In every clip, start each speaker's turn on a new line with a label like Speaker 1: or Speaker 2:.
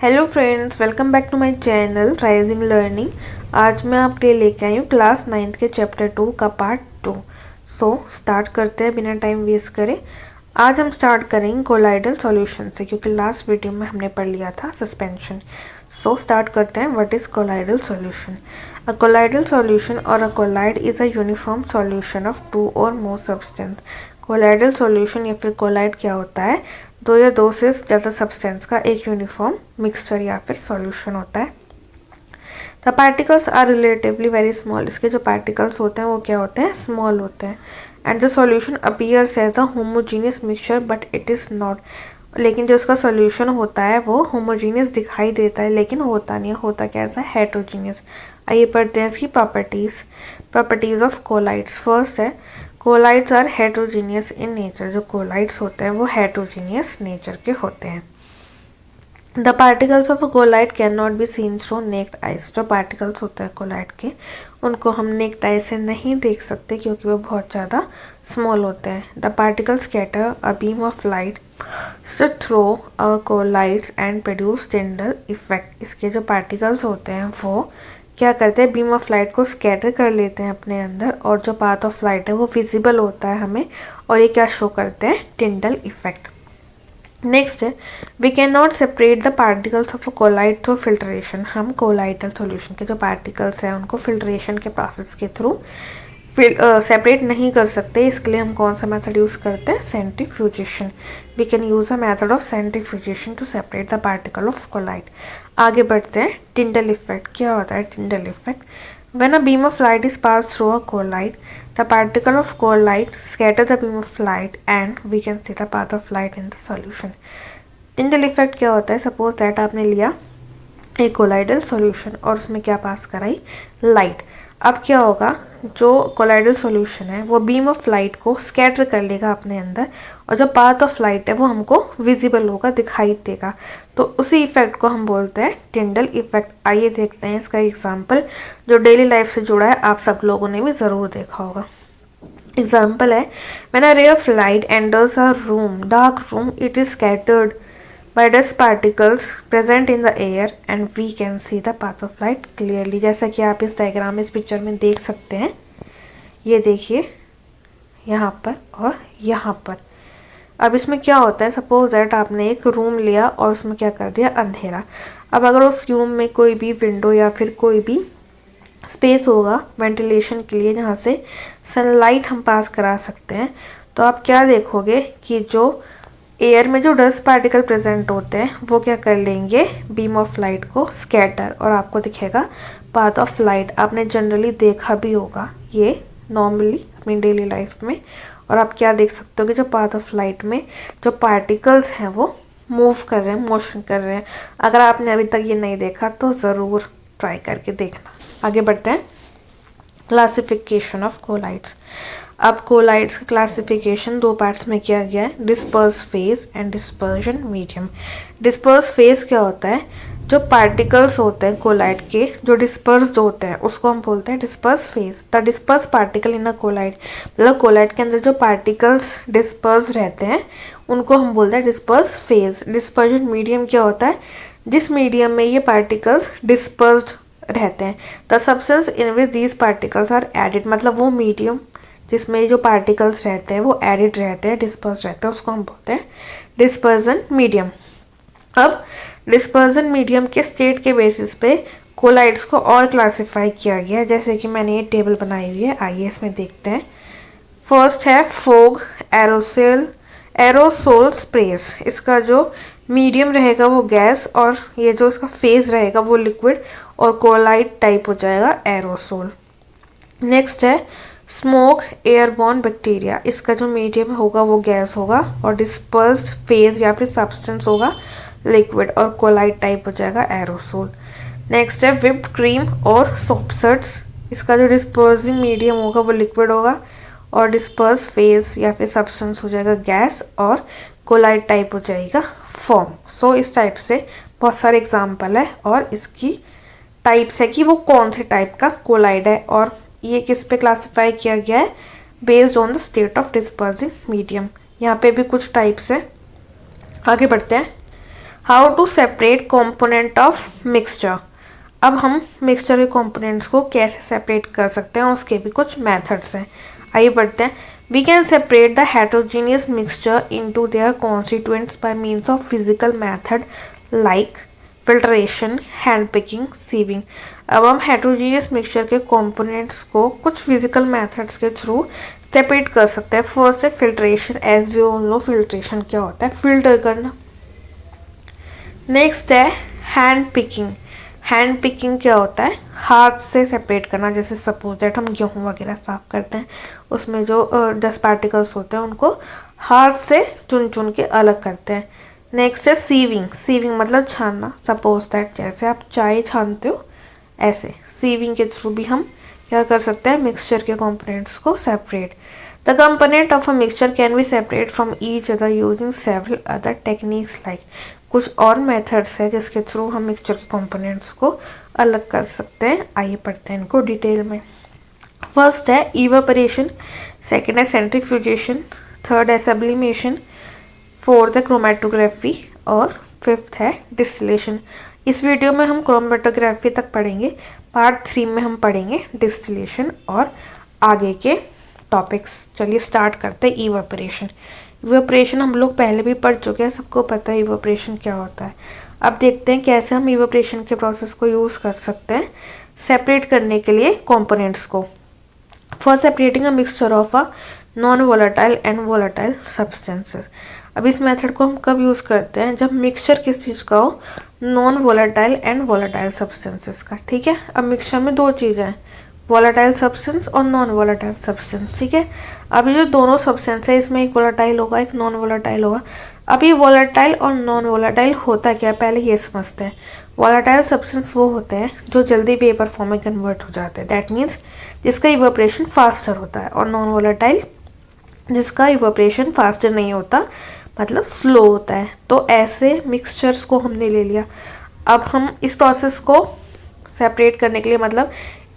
Speaker 1: Hello friends, welcome back to my channel rising learning. आज मैं आपके लिए लेके आई हूँ क्लास 9th के चैप्टर 2 का पार्ट 2। सो स्टार्ट करते हैं बिना टाइम वेस्ट करे। आज हम स्टार्ट करेंगे कोलाइडल सॉल्यूशन से, क्योंकि लास्ट वीडियो में हमने पढ़ लिया था सस्पेंशन। सो स्टार्ट करते हैं। What is colloidal solution? A colloidal solution or a colloid is a uniform solution of two or more substance. Colloidal solution या फिर कोलाइड क्या होता है? दो या दो से ज़्यादा सब्सटेंस का एक यूनिफॉर्म मिक्सचर या फिर सॉल्यूशन होता है। The particles are relatively very small. इसके जो पार्टिकल्स होते हैं वो क्या होते हैं? स्मॉल होते हैं। And the solution appears as a homogeneous mixture but it is not. लेकिन जो उसका सॉल्यूशन होता है वो होमोजीनियस दिखाई देता है, लेकिन होता नहीं है। होता कैसा? हेटेरोजीनियस। आइए पढ़ते हैं इसकी properties. Properties of colloids. First है, colloids are heterogeneous in nature. जो कोलाइड्स होते हैं वो हेटेरोजीनियस नेचर के होते हैं। The particles of a colloid can not be seen through naked eyes. जो पार्टिकल्स होते हैं कोलाइड के, उनको हम नेक्ड आई से नहीं देख सकते क्योंकि वो बहुत ज़्यादा स्मॉल होते हैं। The particles scatter a beam of light through a colloids and produce Tyndall effect. इसके जो पार्टिकल्स होते हैं वो क्या करते हैं? बीम ऑफ लाइट को स्कैटर कर लेते हैं अपने अंदर, और जो पाथ ऑफ लाइट है वो विजिबल होता है हमें, और ये क्या शो करते हैं? Tyndall effect. नेक्स्ट है, we can not separate the particles of a colloid through filtration. हम कोलाइडल सॉल्यूशन के जो पार्टिकल्स हैं उनको फिल्ट्रेशन के प्रोसेस के थ्रू सेपरेट नहीं कर सकते। इसके लिए हम कौन सा मेथड यूज़ करते हैं? Centrifugation. We can use a method of centrifugation to separate the particle of colloid. आगे बढ़ते हैं। टिंडल इफेक्ट क्या होता है? Tyndall effect, when a beam of light is passed through a colloid, the particle of colloid scatter the beam of light and we can see the path of light in the solution. टिंडल effect क्या होता है? Suppose that आपने लिया एक colloidal solution और उसमें क्या पास कराई? लाइट। अब क्या होगा? जो कोलाइडल सॉल्यूशन है वो बीम ऑफ लाइट को स्कैटर कर लेगा अपने अंदर, और जो पाथ ऑफ लाइट है वो हमको विजिबल होगा, दिखाई देगा। तो उसी इफेक्ट को हम बोलते हैं टिंडल इफेक्ट। आइए देखते हैं इसका एग्जाम्पल, जो डेली लाइफ से जुड़ा है, आप सब लोगों ने भी ज़रूर देखा होगा। एग्जाम्पल है, when a ray of light enters a room, dark room, it is scattered by dust particles present in the air and we can see the path of light clearly। जैसा कि आप इस डायग्राम, इस picture में देख सकते हैं। ये देखिए यहाँ पर और यहाँ पर। अब इसमें क्या होता है? सपोज दैट आपने एक रूम लिया और उसमें क्या कर दिया? अंधेरा। अब अगर उस रूम में कोई भी विंडो या फिर कोई भी स्पेस होगा वेंटिलेशन के लिए जहाँ से सनलाइट हम पास करा सकते हैं, तो आप क्या देखोगे कि जो एयर में जो डस्ट पार्टिकल प्रेजेंट होते हैं वो क्या कर लेंगे? बीम ऑफ लाइट को स्कैटर, और आपको दिखेगा पाथ ऑफ लाइट। आपने जनरली देखा भी होगा ये नॉर्मली अपनी डेली लाइफ में। और आप क्या देख सकते हो कि जो पाथ ऑफ लाइट में जो पार्टिकल्स हैं वो मूव कर रहे हैं, मोशन कर रहे हैं। अगर आपने अभी तक ये नहीं देखा तो ज़रूर ट्राई करके देखना। आगे बढ़ते हैं। Classification of colloids. अब कोलाइड्स का क्लासिफिकेशन दो पार्ट्स में किया गया है, disperse phase and dispersion medium. Disperse phase क्या होता है? जो पार्टिकल्स होते हैं कोलाइड के जो डिस्पर्स्ड होते हैं उसको हम बोलते हैं disperse phase. The disperse particle in a colloid, मतलब कोलाइड के अंदर जो पार्टिकल्स डिस्पर्स रहते हैं उनको हम बोलते हैं डिस्पर्स फेज। डिस्पर्जन मीडियम क्या होता है? जिस मीडियम में ये पार्टिकल्स डिस्पर्स्ड रहते हैं। The substance in which these particles are added, मतलब वो मीडियम जिसमें जो पार्टिकल्स रहते हैं वो एडिड रहते हैं, डिस्पर्स रहते हैं, उसको हम बोलते हैं डिस्पर्जन मीडियम। अब डिस्पर्जन मीडियम के स्टेट के बेसिस पे कोलाइड्स को और क्लासिफाई किया गया है, जैसे कि मैंने ये टेबल बनाई हुई है। आइए इसमें देखते हैं। फर्स्ट है फोग एरोसोल स्प्रेस। इसका जो मीडियम रहेगा वो गैस, और ये जो इसका फेज रहेगा वो लिक्विड, और कोलाइड टाइप हो जाएगा एरोसोल। नेक्स्ट है स्मोक एयरबॉर्न बैक्टीरिया। इसका जो मीडियम होगा वो गैस होगा, और डिस्पर्स्ड फेज या फिर सब्सटेंस होगा लिक्विड, और कोलाइड टाइप हो जाएगा एरोसोल। नेक्स्ट है व्हिप्ड क्रीम और सोपसट्स। इसका जो डिस्पर्सिंग मीडियम होगा वो लिक्विड होगा, और डिस्पर्स फेज या फिर सब्सटेंस हो जाएगा गैस, और कोलाइड टाइप हो जाएगा फॉर्म। सो इस टाइप से बहुत सारे एग्जाम्पल है, और इसकी टाइप्स है कि वो कौन से टाइप का कोलाइड है, और ये किस पे क्लासिफाई किया गया है? Based on the state of dispersing medium. यहाँ पे भी कुछ टाइप्स है। आगे बढ़ते हैं। How to separate component of mixture. अब हम मिक्सचर के कंपोनेंट्स को कैसे सेपरेट कर सकते हैं, उसके भी कुछ मेथड्स हैं। आइए बढ़ते हैं। We can separate the heterogeneous mixture into their constituents by means of physical method like filtration, hand picking, sieving. अब हम हेटेरोजेनियस मिक्सचर के कंपोनेंट्स को कुछ फिजिकल मेथड्स के थ्रू सेपरेट कर सकते हैं। फर्स्ट है filtration. As we all know filtration क्या होता है, फिल्टर करना। नेक्स्ट है हैंड पिकिंग। हैंड पिकिंग क्या होता है, हाथ से सेपरेट करना। जैसे सपोज दैट हम गेहूँ वगैरह साफ करते हैं, उसमें जो डस्ट पार्टिकल्स होते हैं उनको हाथ से चुन चुन के अलग करते हैं। नेक्स्ट है सीविंग। सीविंग मतलब छानना। सपोज दैट जैसे आप चाय छानते हो, ऐसे सीविंग के थ्रू भी हम क्या कर सकते हैं, मिक्सचर के कंपोनेंट्स को separate. The component of a mixture can be separate from each other using several other techniques like. कुछ और मेथड्स है जिसके थ्रू हम मिक्सचर के कंपोनेंट्स को अलग कर सकते हैं। आइए पढ़ते हैं इनको डिटेल में। फर्स्ट है इवेपोरेशन, सेकेंड है सेंट्रीफ्यूजेशन, थर्ड है सब्लिमेशन, फोर्थ है क्रोमेटोग्राफी और फिफ्थ है डिस्टिलेशन। इस वीडियो में हम क्रोमेटोग्राफी तक पढ़ेंगे, पार्ट 3 में हम पढ़ेंगे डिस्टिलेशन और आगे के टॉपिक्स। चलिए स्टार्ट करते हैं इवेपोरेशन। इवेपोरेशन हम लोग पहले भी पढ़ चुके हैं, सबको पता है इवेपोरेशन क्या होता है। अब देखते हैं कैसे हम इवेपोरेशन के प्रोसेस को यूज़ कर सकते हैं सेपरेट करने के लिए कंपोनेंट्स को। For separating a mixture of a non volatile and volatile substances. अब इस मेथड को हम कब यूज़ करते हैं, जब मिक्सचर किस चीज़ का हो, non volatile and volatile substances का। ठीक है, अब मिक्सचर में दो चीज़ें हैं, वोलेटाइल सब्सटेंस और नॉन वोलेटाइल सब्सटेंस। ठीक है, अब ये जो दोनों सब्सटेंस है इसमें एक वोलेटाइल होगा एक नॉन वोलेटाइल होगा। अब ये वोलेटाइल और नॉन वोलेटाइल होता क्या, पहले ये समझते हैं। वोलेटाइल सब्सटेंस वो होते हैं जो जल्दी वेपर फॉर्म में कन्वर्ट हो जाते हैं, दैट मीन्स जिसका इवेपोरेशन फास्टर होता है, और नॉन वोलेटाइल जिसका इवेपोरेशन फास्टर नहीं होता, मतलब स्लो होता है। तो ऐसे मिक्सचर्स को हमने ले लिया। अब हम इस प्रोसेस को सेपरेट करने के लिए, मतलब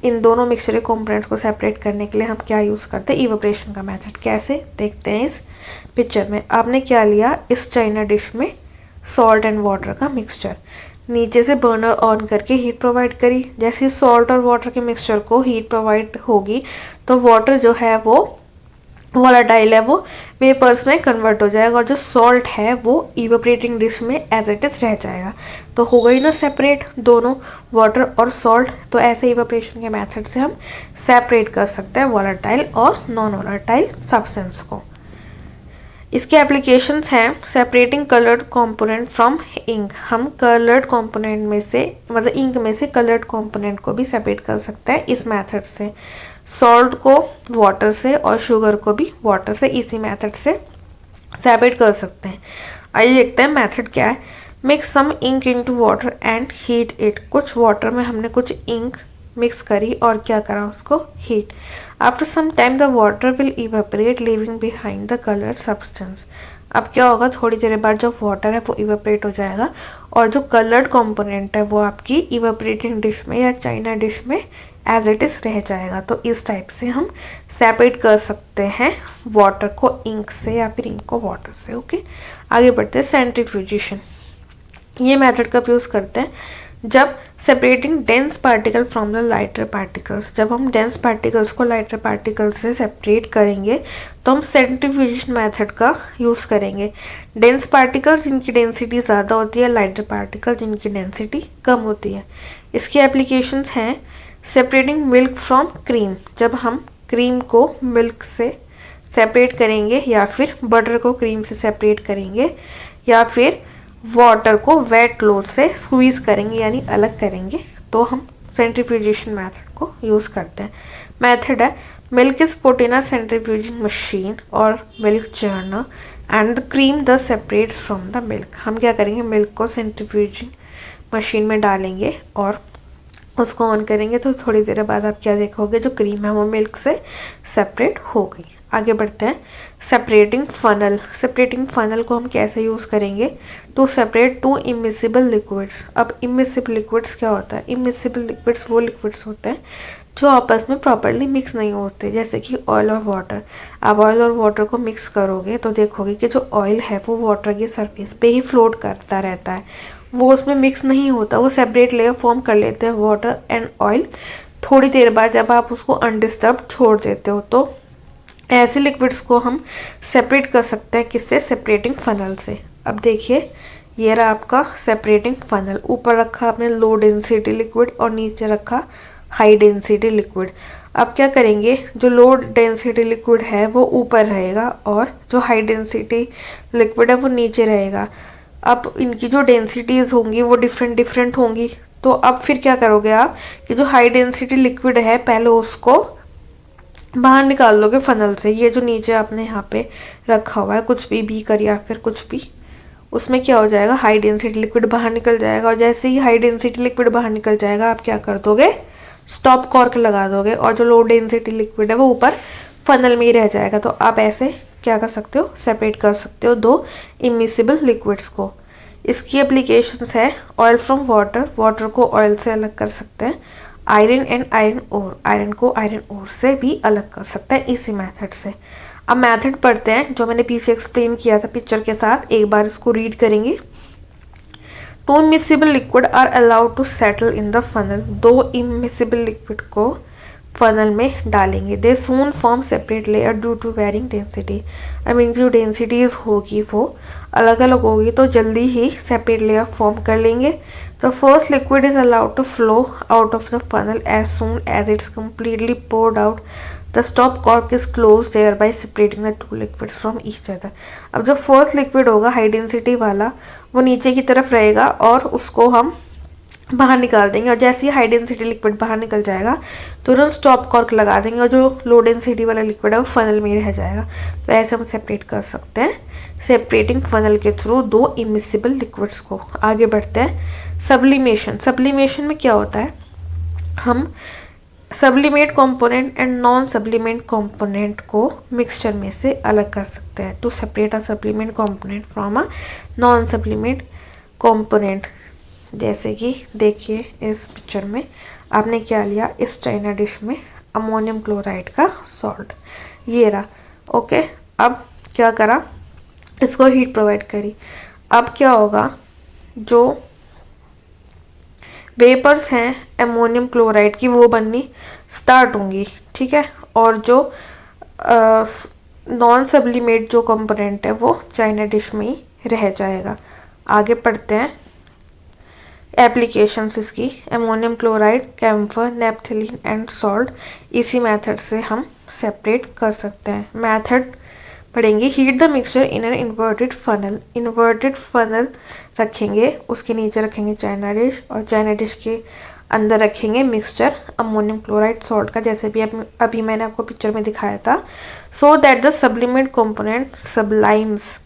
Speaker 1: इन दोनों मिक्सचर के कंपोनेंट्स को सेपरेट करने के लिए हम क्या यूज़ करते हैं, इवेपोरेशन का मेथड। कैसे देखते हैं इस पिक्चर में। आपने क्या लिया, इस चाइना डिश में सॉल्ट एंड वाटर का मिक्सचर, नीचे से बर्नर ऑन करके हीट प्रोवाइड करी। जैसे सॉल्ट और वाटर के मिक्सचर को हीट प्रोवाइड होगी तो वाटर जो है वो वोलेटाइल है, वो वेपर्स में कन्वर्ट हो जाएगा, और जो सॉल्ट है वो इवेपोरेटिंग डिश में एज इट इज रह जाएगा। तो हो गई ना सेपरेट दोनों, वाटर और सॉल्ट। तो ऐसे इवेपोरेशन के मेथड से हम सेपरेट कर सकते हैं वोलेटाइल और नॉन वोलेटाइल सब्सटेंस को। इसके एप्लीकेशंस हैं separating coloured component from ink. हम कलर्ड कंपोनेंट में से, मतलब इंक में से कलर्ड कंपोनेंट को भी सेपरेट कर सकते हैं इस मेथड से। सॉल्ट को वाटर से और शुगर को भी वाटर से इसी मेथड से सेपरेट कर सकते हैं। आइए देखते हैं मेथड क्या है। Mix some ink into water and heat it. कुछ वाटर में हमने कुछ इंक मिक्स करी और क्या करा, उसको heat. After some time the water will evaporate leaving behind the coloured substance. अब क्या होगा, थोड़ी देर बाद जो वाटर है वो इवेपोरेट हो जाएगा और जो कलर्ड कंपोनेंट है वो आपकी इवेपोरेटिंग डिश में या चाइना डिश में एज इट इज़ रह जाएगा। तो इस टाइप से हम सेपरेट कर सकते हैं वाटर को इंक से या फिर इंक को वाटर से। ओके, आगे बढ़ते हैं सेंट्रीफ्यूजेशन। ये मेथड कब यूज़ करते हैं, जब separating dense particle from the lighter particles. जब हम डेंस पार्टिकल्स को लाइटर पार्टिकल्स से सेपरेट करेंगे तो हम सेंट्रीफ्यूजेशन मेथड का यूज़ करेंगे। डेंस पार्टिकल्स जिनकी डेंसिटी ज़्यादा होती है, लाइटर पार्टिकल जिनकी डेंसिटी कम होती है। इसकी एप्लीकेशंस हैं सेपरेटिंग मिल्क फ्रॉम क्रीम। जब हम क्रीम को मिल्क से सेपरेट करेंगे, या फिर बटर को क्रीम से सेपरेट करेंगे, या फिर वाटर को वेट क्लॉथ से स्क्वीज करेंगे यानी अलग करेंगे, तो हम सेंट्रीफ्यूजेशन मेथड को यूज़ करते हैं। मेथड है milk is put in a centrifuging machine और milk churner and the cream the separates from the milk. हम क्या करेंगे, मिल्क को सेंट्रीफ्यूजिंग मशीन में डालेंगे और उसको ऑन करेंगे तो थोड़ी देर बाद आप क्या देखोगे, जो क्रीम है वो मिल्क से सेपरेट हो गई। आगे बढ़ते हैं सेपरेटिंग फनल। सेपरेटिंग फनल को हम कैसे यूज़ करेंगे, to separate two immiscible liquids. अब इमिसिबल लिक्विड्स क्या होता है, इमिसिबल लिक्विड्स वो लिक्विड्स होते हैं जो आपस में प्रॉपरली मिक्स नहीं होते, जैसे कि ऑयल और वाटर। आप ऑयल और वाटर को मिक्स करोगे तो देखोगे कि जो ऑयल है वो वाटर की सरफेस पे ही फ्लोट करता रहता है, वो उसमें मिक्स नहीं होता, वो सेपरेट लेयर फॉर्म कर लेते हैं वाटर एंड ऑयल। थोड़ी देर बाद जब आप उसको अनडिस्टर्ब छोड़ देते हो तो ऐसे लिक्विड्स को हम सेपरेट कर सकते हैं, किससे? सेपरेटिंग फनल से। अब देखिए, ये रहा आपका सेपरेटिंग फनल। ऊपर रखा आपने लो डेंसिटी लिक्विड और नीचे रखा हाई डेंसिटी लिक्विड। अब क्या करेंगे, जो लो डेंसिटी लिक्विड है वो ऊपर रहेगा और जो हाई डेंसिटी लिक्विड है वो नीचे रहेगा। अब इनकी जो डेंसिटीज़ होंगी वो डिफरेंट डिफरेंट होंगी। तो अब फिर क्या करोगे आप कि जो हाई डेंसिटी लिक्विड है पहले उसको बाहर निकाल लोगे फनल से। ये जो नीचे आपने यहाँ पे रखा हुआ है कुछ भी बीकर या फिर कुछ भी, उसमें क्या हो जाएगा, हाई डेंसिटी लिक्विड बाहर निकल जाएगा। और जैसे ही हाई डेंसिटी लिक्विड बाहर निकल जाएगा आप क्या कर दोगे, स्टॉप कॉर्क लगा दोगे और जो लो डेंसिटी लिक्विड है वो ऊपर फनल में ही रह जाएगा। तो आप ऐसे क्या कर सकते हो, सेपरेट कर सकते हो दो इमिसिबल लिक्विड्स को। इसकी एप्लीकेशंस है ऑयल फ्रॉम वाटर, वाटर को ऑयल से अलग कर सकते हैं। Iron and iron ore, iron को आयरन ओर से भी अलग कर सकते हैं इसी मेथड से। अब मेथड पढ़ते हैं जो मैंने पीछे एक्सप्लेन किया था पिक्चर के साथ, एक बार इसको रीड करेंगे। Two immiscible liquid are allowed to settle in the funnel, दो इमिसिबल लिक्विड को फनल में डालेंगे। They soon form separate layer due to varying density. I mean जो डेंसिटीज होगी वो अलग अलग होगी तो जल्दी ही सेपरेट लेयर फॉर्म कर लेंगे। The first liquid is allowed to flow out of the funnel as soon as it's completely poured out. The stop cork is close thereby separating the two liquids from each other. अब जो first liquid होगा high density वाला वो नीचे की तरफ रहेगा और उसको हम बाहर निकाल देंगे। और जैसे ही हाई डेंसिटी लिक्विड बाहर निकल जाएगा तुरंत स्टॉप कॉर्क लगा देंगे और जो लो डेंसिटी वाला लिक्विड है वो फनल में ही रह जाएगा। तो ऐसे हम सेपरेट कर सकते हैं सेपरेटिंग फनल के थ्रू दो इमिसिबल लिक्विड्स को। आगे बढ़ते हैं सब्लिमेशन। सब्लिमेशन में क्या होता है, हम sublimate component and non sublimate component को मिक्सचर में से अलग कर सकते हैं। To separate a sublimate component from a non sublimate component. जैसे कि देखिए इस पिक्चर में आपने क्या लिया, इस चाइना डिश में अमोनियम क्लोराइड का सॉल्ट, ये रहा। ओके, अब क्या करा, इसको हीट प्रोवाइड करी। अब क्या होगा, जो वेपर्स हैं अमोनियम क्लोराइड की वो बननी स्टार्ट होंगी, ठीक है। और जो नॉन सब्लिमेट जो कंपोनेंट है वो चाइना डिश में ही रह जाएगा। आगे पढ़ते हैं एप्लीकेशंस इसकी। Ammonium chloride, camphor, naphthalene and salt, इसी मेथड से हम सेपरेट कर सकते हैं। मेथड पढ़ेंगे। Heat the mixture in an inverted funnel. Inverted funnel रखेंगे, उसके नीचे रखेंगे चाइना डिश और चाइना डिश के अंदर रखेंगे मिक्सचर अमोनियम क्लोराइड सॉल्ट का, जैसे भी अभी मैंने आपको पिक्चर में दिखाया था। So that the sublimate component sublimes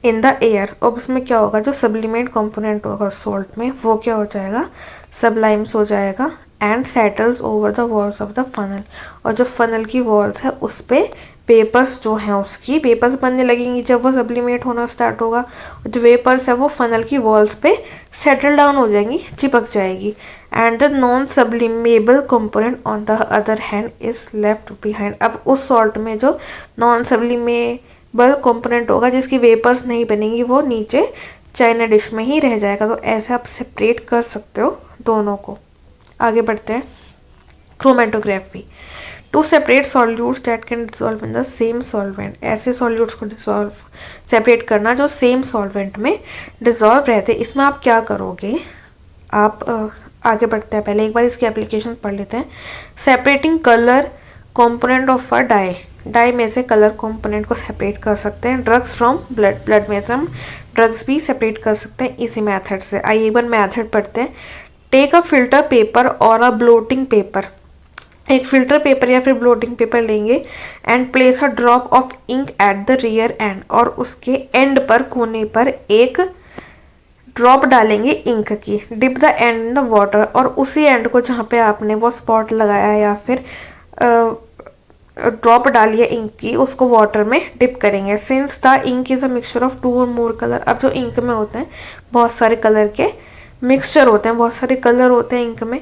Speaker 1: in the air. अब उसमें क्या होगा, जो सब्लिमेंट कंपोनेंट होगा सॉल्ट में वो क्या हो जाएगा, सब्लाइम्स हो जाएगा। And settles over the walls of the funnel, और जो फनल की वॉल्स है उस पर वेपर्स जो हैं उसकी वेपर्स बनने लगेंगी जब वो सब्लिमेट होना स्टार्ट होगा। और जो वेपर्स है वो फनल की वॉल्स पे सेटल डाउन हो जाएंगी, चिपक जाएगी। And the non sublimable component on the other hand is left behind. अब उस सॉल्ट में जो नॉन सब्लिमेबल कंपोनेंट होगा जिसकी वेपर्स नहीं बनेंगी वो नीचे चाइना डिश में ही रह जाएगा। तो ऐसे आप सेपरेट कर सकते हो दोनों को। आगे बढ़ते हैं chromatography. To separate solutes that can dissolve in the same solvent. ऐसे सॉल्यूट्स को डिसॉल्व सेपरेट करना जो सेम सॉल्वेंट में डिसॉल्व रहते हैं। इसमें आप क्या करोगे, आप आगे बढ़ते हैं, पहले एक बार इसकी एप्लीकेशन पढ़ लेते हैं। Separating colour component of a dye, dye में से कलर कंपोनेंट को सेपरेट कर सकते हैं। ड्रग्स फ्रॉम ब्लड, ब्लड में से हम ड्रग्स भी सेपरेट कर सकते हैं इसी मेथड से। आइए एक बार मेथड पढ़ते हैं। टेक अ फिल्टर पेपर और अ ब्लोटिंग पेपर। एक फिल्टर पेपर या फिर ब्लोटिंग पेपर लेंगे and place a drop of ink at the rear end, और उसके एंड पर कोने पर एक ड्रॉप डालेंगे इंक की। Dip the end in the water, और उसी एंड को जहाँ पे आपने वो स्पॉट लगाया या फिर ड्रॉप डालिए इंक की उसको वाटर में डिप करेंगे। Since the ink is a mixture of two or more colour. अब जो इंक में होते हैं बहुत सारे कलर के मिक्सचर होते हैं, बहुत सारे कलर होते हैं इंक में।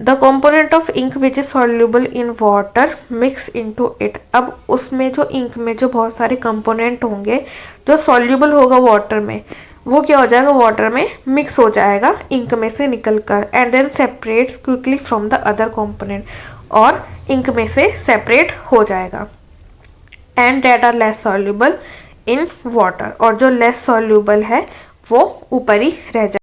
Speaker 1: The component of ink which is soluble in water mix into it. अब उसमें जो इंक में जो बहुत सारे कंपोनेंट होंगे जो सॉल्यूबल होगा वाटर में, वो क्या हो जाएगा, वाटर में मिक्स हो जाएगा इंक में से निकल कर, and then separates quickly from the other component, और इंक में से सेपरेट हो जाएगा। And that are less soluble in water, और जो लेस सॉल्यूबल है वो ऊपर ही रह जाएगा।